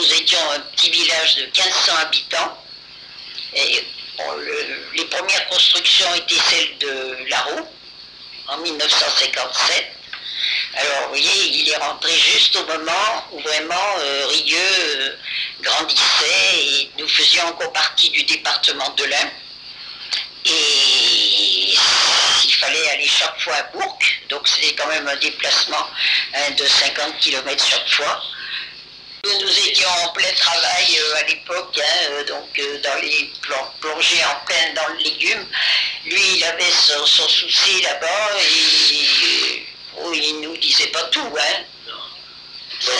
nous étions un petit village de 1500 habitants. Et, bon, les premières constructions étaient celles de Larue, en 1957. Alors, vous voyez, il est rentré juste au moment où vraiment Rieux grandissait et nous faisions encore partie du département de l'Ain. Et il fallait aller chaque fois à Bourg, donc c'était quand même un déplacement de 50 km chaque fois. Nous étions en plein travail à l'époque, dans les plongées en plein dans le légume. Lui, il avait son souci là-bas et il nous disait pas tout. Hein. Donc,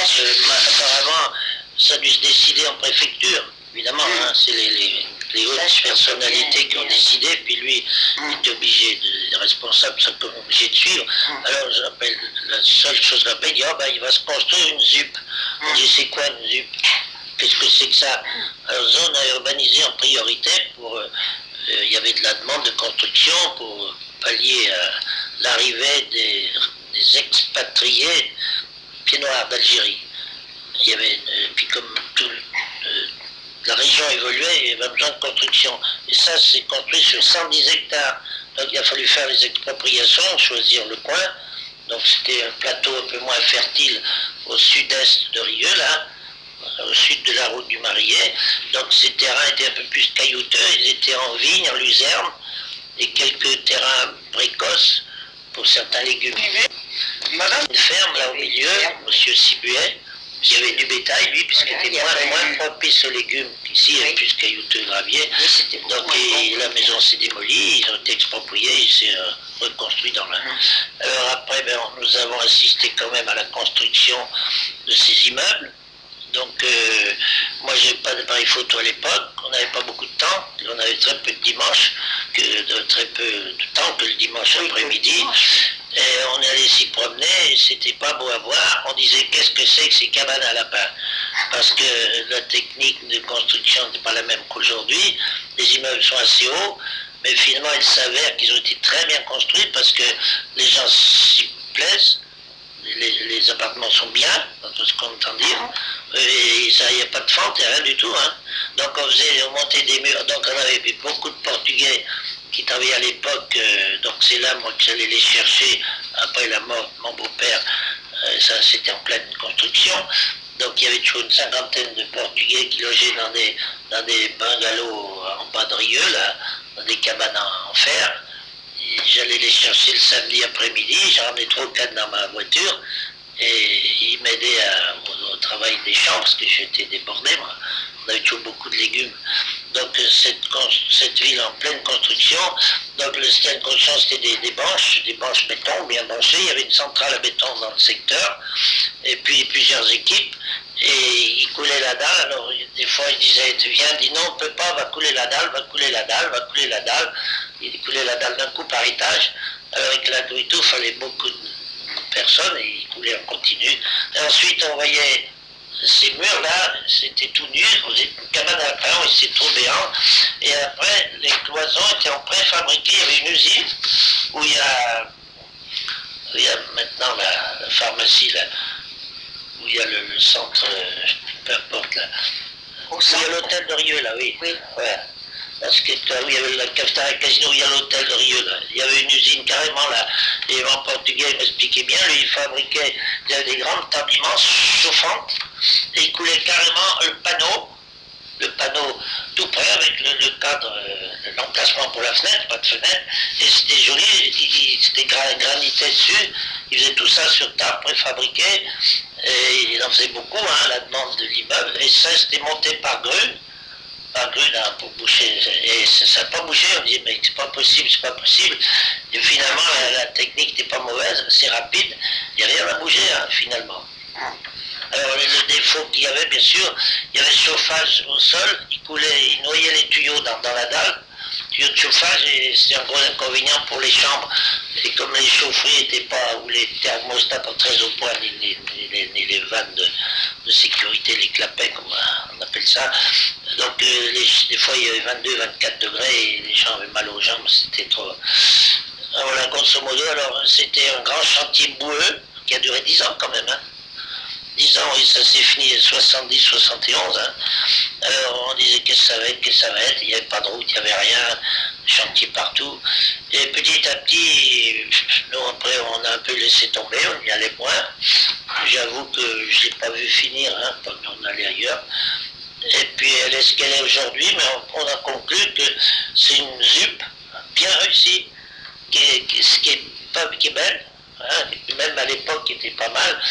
apparemment, ça a dû se décider en préfecture, évidemment. Hein, c'est les hautes personnalités qui ont décidé, puis lui, il est obligé, les responsables sont obligés de suivre. Alors, la seule chose que j'appelle, il dit, il va se construire une ZUP. On dit, c'est quoi une ZUP? Qu'est-ce que c'est que ça? Alors, zone à urbaniser en priorité pour... il y avait de la demande de construction pour pallier à l'arrivée des expatriés pieds noirs d'Algérie. Il y avait, puis comme tout... la région évoluait et il y avait besoin de construction. Et ça, c'est construit sur 110 hectares. Donc il a fallu faire les expropriations, choisir le coin. Donc c'était un plateau un peu moins fertile au sud-est de Rieux, là, au sud de la route du Marié. Donc ces terrains étaient un peu plus caillouteux, ils étaient en vigne, en luzerne, et quelques terrains précoces pour certains légumes. Une ferme là au milieu, M. Sibuet, il y avait du bétail, lui, puisqu'il était moins propice aux légumes qu'ici, il y avait plus caillouteux gravier. Donc la maison s'est démolie, ils ont été expropriés, il s'est reconstruit dans la... Alors après, nous avons assisté quand même à la construction de ces immeubles. Donc moi j'ai pas d'appareil photo à l'époque, on n'avait pas beaucoup de temps, on avait très peu de dimanche, très peu de temps que le dimanche après-midi. Et on est allé s'y promener, et c'était pas beau à voir. On disait qu'est-ce que c'est que ces cabanes à lapins? Parce que la technique de construction n'est pas la même qu'aujourd'hui. Les immeubles sont assez hauts, mais finalement il s'avère qu'ils ont été très bien construits parce que les gens s'y plaisent. Les appartements sont bien, dans tout ce qu'on entend dire, et il n'y a pas de fente et rien du tout. Hein. Donc on montait des murs, donc on avait beaucoup de Portugais qui travaillaient à l'époque, donc c'est là moi que j'allais les chercher après la mort de mon beau-père, ça c'était en pleine construction. Donc il y avait toujours une cinquantaine de Portugais qui logeaient dans des bungalows en bas de Rieux, là, dans des cabanes en fer. J'allais les chercher le samedi après-midi, j'en ramenais 3 ou 4 dans ma voiture, et ils m'aidaient au travail des champs, parce que j'étais débordé, moi. On avait toujours beaucoup de légumes. Donc cette ville en pleine construction, donc le système de construction c'était des banches béton bien branchées, il y avait une centrale à béton dans le secteur, et puis plusieurs équipes, et ils coulaient la dalle. Alors des fois ils disaient, tu viens, dis non, on ne peut pas, va couler la dalle, va couler la dalle, va couler la dalle. Ils coulaient la dalle d'un coup par étage. Alors avec la grue et tout, il fallait beaucoup de personnes, et ils coulaient en continu. Et ensuite on voyait ces murs-là, c'était tout nu, une cabane à lapins, c'était trop béant. Et après, les cloisons étaient en préfabriqué, il y avait une usine où il y a maintenant la pharmacie, là, où il y a le centre, peu importe, là. Où il y a l'hôtel de Rieux, là, oui. Ouais. Parce que où il y avait la cafetière casino, il y a l'hôtel de Rieux, là. Il y avait une usine carrément là. Et en portugais, il m'expliquait bien, lui, il fabriquait des grandes tables immenses, chauffantes, et il coulait carrément le panneau tout près avec le cadre, l'emplacement pour la fenêtre, pas de fenêtre, et c'était joli, c'était granité dessus, il faisait tout ça sur table préfabriquée, et il en faisait beaucoup, hein, la demande de l'immeuble, et ça c'était monté par grue là, pour boucher, et ça n'a pas bougé, on dit mais c'est pas possible, et finalement la technique n'était pas mauvaise, c'est rapide, il n'y a rien à bouger, hein, finalement. Alors le défaut qu'il y avait, bien sûr, il y avait le chauffage au sol, il noyait les tuyaux dans la dalle, tuyaux de chauffage, et c'est un gros inconvénient pour les chambres. Et comme les chaufferies n'étaient pas, ou les thermostats pas très au point, ni les vannes de sécurité, les clapets, comme on appelle ça, donc des fois il y avait 22, 24 degrés, et les gens avaient mal aux jambes, c'était trop... Voilà, grosso modo, alors c'était un grand chantier boueux, qui a duré 10 ans quand même, hein. disant, et ça s'est fini en 70, 71, hein. Alors on disait qu'est-ce que ça va être, il n'y avait pas de route, il n'y avait rien, chantier partout. Et petit à petit, nous après on a un peu laissé tomber, on y allait moins. J'avoue que je ne l'ai pas vu finir, hein, on allait ailleurs. Et puis elle est ce qu'elle est aujourd'hui, mais on a conclu que c'est une ZUP bien réussie, qui est belle, hein, même à l'époque qui était pas mal,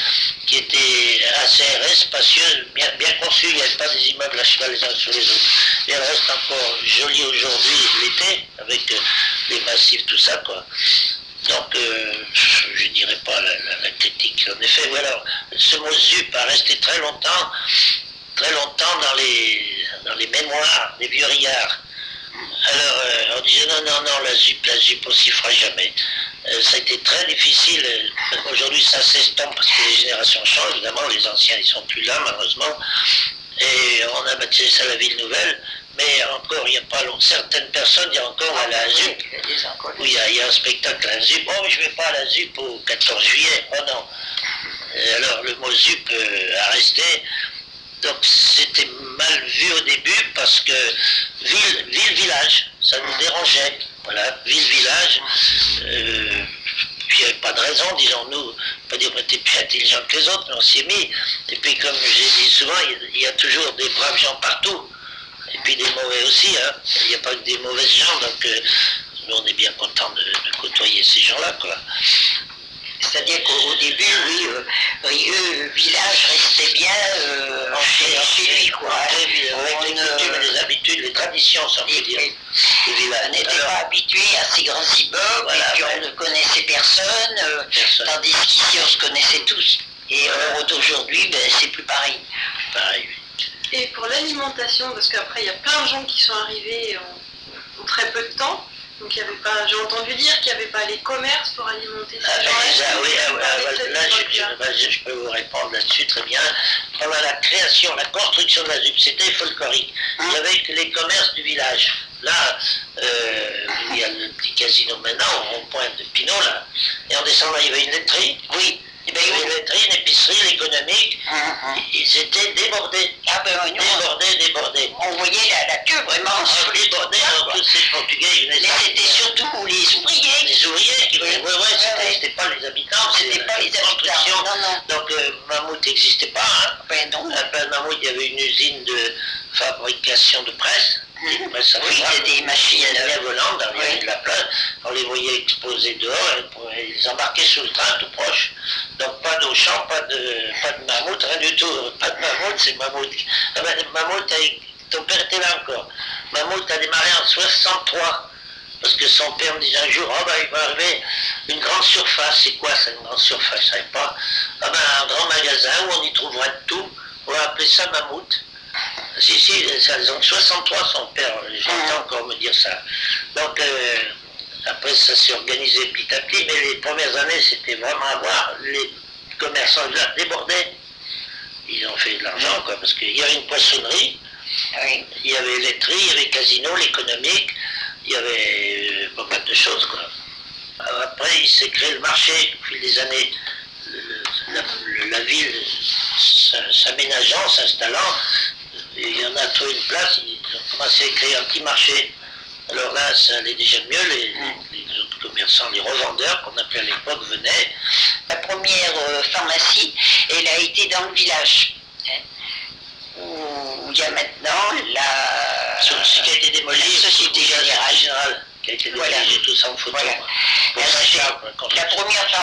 qui était assez spacieuse, bien conçue, il n'y avait pas des immeubles à cheval les uns sur les autres. Et elle reste encore jolie aujourd'hui l'été, avec les massifs, tout ça, quoi. Donc, je ne dirais pas la critique. En effet, voilà, ce mot ZUP a resté très longtemps dans les mémoires des vieux riards. Alors, on disait non, la ZUP, on s'y fera jamais. Ça a été très difficile. Aujourd'hui, ça s'estompe parce que les générations changent. Évidemment, les anciens, ils sont plus là, malheureusement. Et on a baptisé ça la ville nouvelle. Mais encore, il n'y a pas longtemps, certaines personnes, il y a encore à la ZUP. Oui, il y a un spectacle à la ZUP. Oh, mais je ne vais pas à la ZUP au 14 juillet. Oh non. Alors, le mot ZUP a resté. Donc c'était mal vu au début parce que ville-village, ça nous dérangeait. Voilà, ville-village. Puis il n'y avait pas de raison, disons-nous, pas dire qu'on était plus intelligents que les autres, mais on s'y est mis. Et puis comme j'ai dit souvent, il y a toujours des braves gens partout. Et puis des mauvais aussi, hein. Il n'y a pas que des mauvaises gens, donc nous on est bien contents de côtoyer ces gens-là, quoi. C'est-à-dire qu'au début, oui, Rieux village restait bien chez lui, quoi. Avec les coutumes, les habitudes, les traditions, ça veut dire. On n'était pas habitué à ces grands immeubles, voilà, et puis on ne connaissait personne, tandis qu'ici on se connaissait tous. Et aujourd'hui, ben, c'est plus pareil. Pareil. Et pour l'alimentation, parce qu'après il y a plein de gens qui sont arrivés en très peu de temps. Donc il y avait pas, j'ai entendu dire qu'il n'y avait pas les commerces pour alimenter ces gens-là. Oui, là je peux vous répondre là-dessus très bien. Pendant la création, la construction de la ZUP, c'était folklorique. Il n'y avait que les commerces du village. Là, il y a le petit casino maintenant, au rond-point de Pinot, là. Et en descendant, il y avait une laiterie. Oui. Il y avait une laiterie, une épicerie, l'économique. Ils étaient débordés. Ah ben, débordés. On voyait la queue vraiment. Débordés dans tous ces Portugais. Mais c'était surtout les ouvriers. Les ouvriers qui venaient. C'était pas les habitants. C'était pas les habitants. Non. Donc Mammouth n'existait pas. Hein. Ben non. À Mammouth, il y avait une usine de fabrication de presse. Oui, il y a des machines volantes dans de la place. On les voyait exposés dehors, et ils embarquaient sous le train tout proche. Donc pas d'Auchan, pas de Mammouth, rien du tout. Pas de Mammouth, c'est Mammouth. Mammouth, ton père était là encore. Mammouth a démarré en 63. Parce que son père me disait un jour, oh ben il va arriver une grande surface. C'est quoi ça, une grande surface? Je ne savais pas. Ah ben un grand magasin où on y trouvera de tout. On va appeler ça Mammouth. Si, en 63, son père, j'entends encore me dire ça. Donc, après, ça s'est organisé petit à petit, mais les premières années, c'était vraiment à voir. Les commerçants là débordaient. Ils ont fait de l'argent, quoi, parce qu'il y avait une poissonnerie, il y avait laiterie, il y avait casino, l'économique, il y avait pas mal de choses, quoi. Alors, après, il s'est créé le marché au fil des années. La ville s'aménageant, s'installant. Et il y en a trouvé une place, ils ont commencé à créer un petit marché. Alors là, ça allait déjà mieux, les autres commerçants, les revendeurs, qu'on appelait à l'époque, venaient. La première pharmacie, elle a été dans le village, où il y a maintenant ce qui a été démoli, la Société Générale. Qui a été démoli, tout ça en photo. Voilà. La première